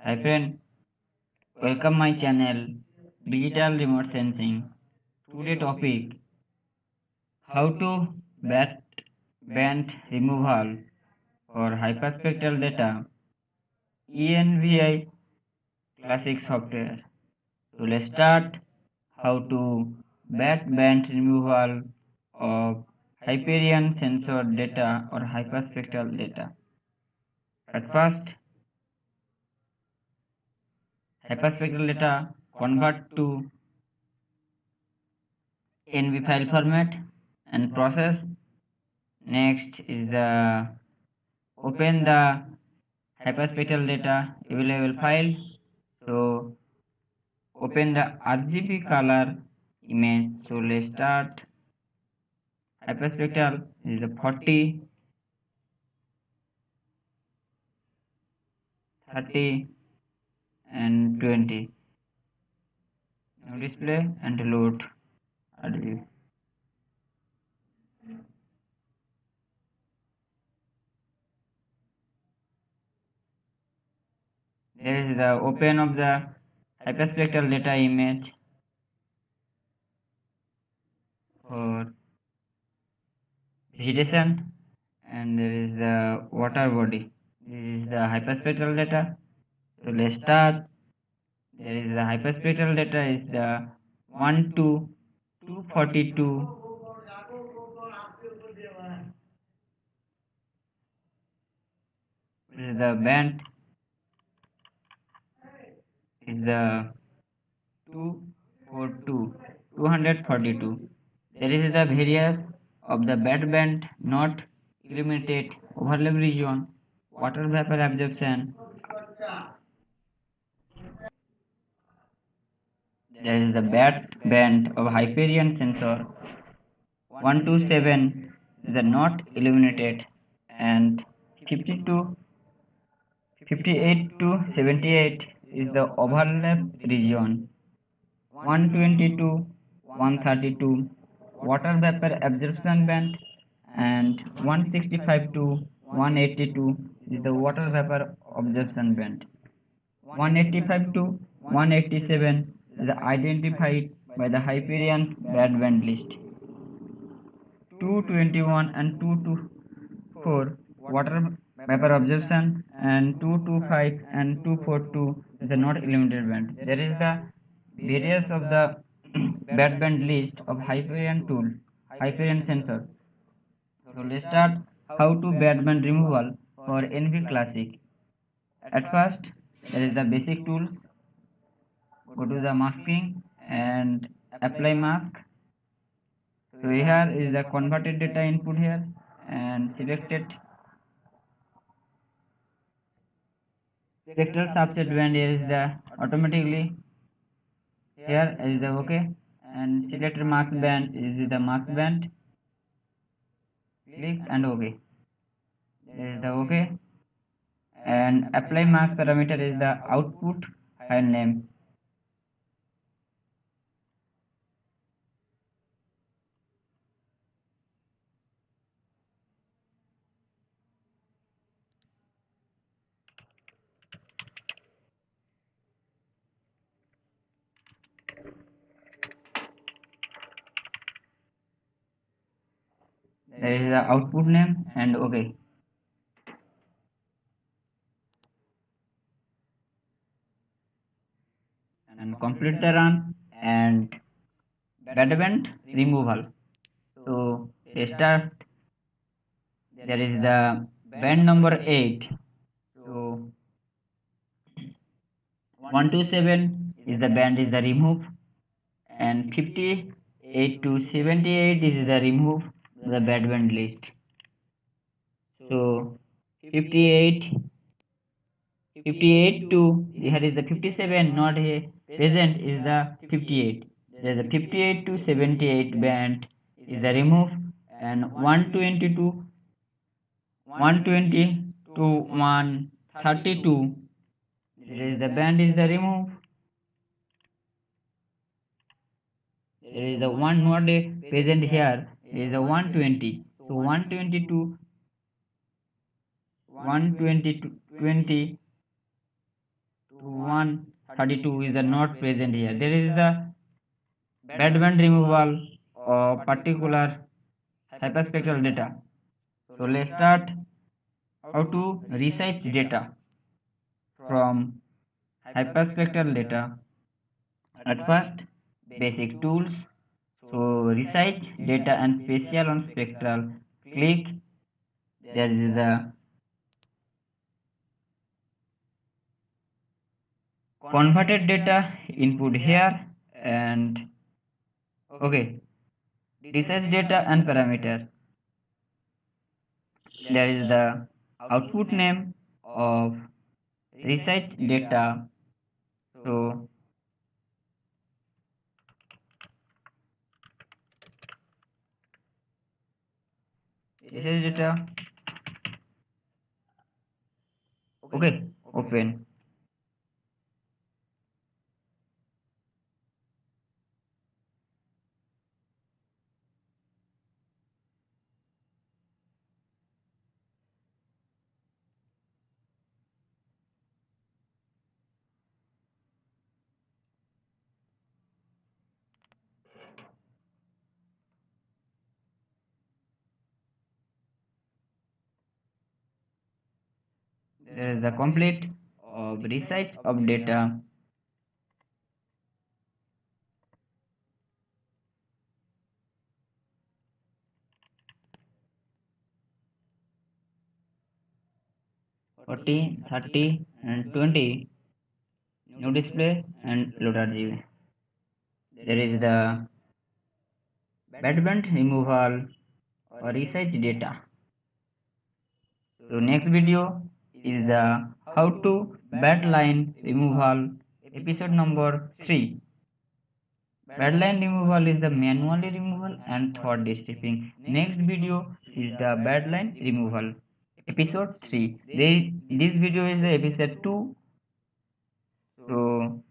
Hi friend, welcome my channel Digital Remote Sensing. Today topic how to bat band removal for hyperspectral data ENVI classic software. So let's start how to bat band removal of Hyperion sensor data or hyperspectral data. At first, hyperspectral data convert to NV file format and process. Next is the open the hyperspectral data available file. So open the RGB color image. So let's start. Hyperspectral is the 40, 30 and 20. Now display and load RGB. There is the open of the hyperspectral data image for vegetation, and there is the water body. This is the hyperspectral data. So let's start. There is the hyperspectral data is the 1 to 242. This is the band is the 242. There is the various of the band not illuminated overlap region, water vapor absorption. There is the band of Hyperion sensor 127 is the not illuminated, and 52 58 to 78 is the overlap region. 122 132 water vapor absorption band, and 165 to 182 is the water vapor absorption band. 185 to 187 is identified by the Hyperion band list. 221 and 224 water vapor absorption, and 225 and 242 is a not illuminated band. There is the various of the band list of Hyperion sensor. So let's start how to band removal for NV Classic. At first, there is the basic tools. Go to the masking and apply mask. So here is the converted data input here, and selected spectral subset band. Here is the automatically, here is the OK, and selected mask band is the mask band. Click and OK. There is the OK, and apply mask parameter is the output file name. There is the output name and OK. And complete the run and band removal. So start. There is the band number 8. So 127 is the band is the remove, and 58 to 78 is the remove the band list. So 58 to here is the 57 not here present is the 58. There is a 58 to 78 band is the remove, and 120 to 132 there is the band is the remove. There is the one not present here. There is the 120. So 120 to 120 to 31, 32 is not present here. There is the badband removal of particular hyperspectral data. So let's start how to research data from hyperspectral data. At first, basic tools. So research data and spatial on spectral. Click. There is the converted data input here, and okay, research data and parameter. There is the output name of research data. So research data. Okay, open. There is the complete of research of data. Forty, 30 and 20. New display and load RGB. There is the badband removal or research data. So next video is the how to bad line removal, episode number 3. Bad line removal is the manually removal and thought stripping. Next video is the bad line removal, episode 3. This video is the episode 2. So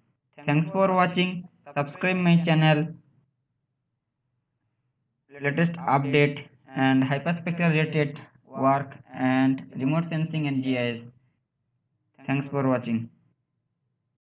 thanks for watching. Subscribe my channel. Latest update and hyperspectral related work and remote sensing and GIS. Thanks for watching.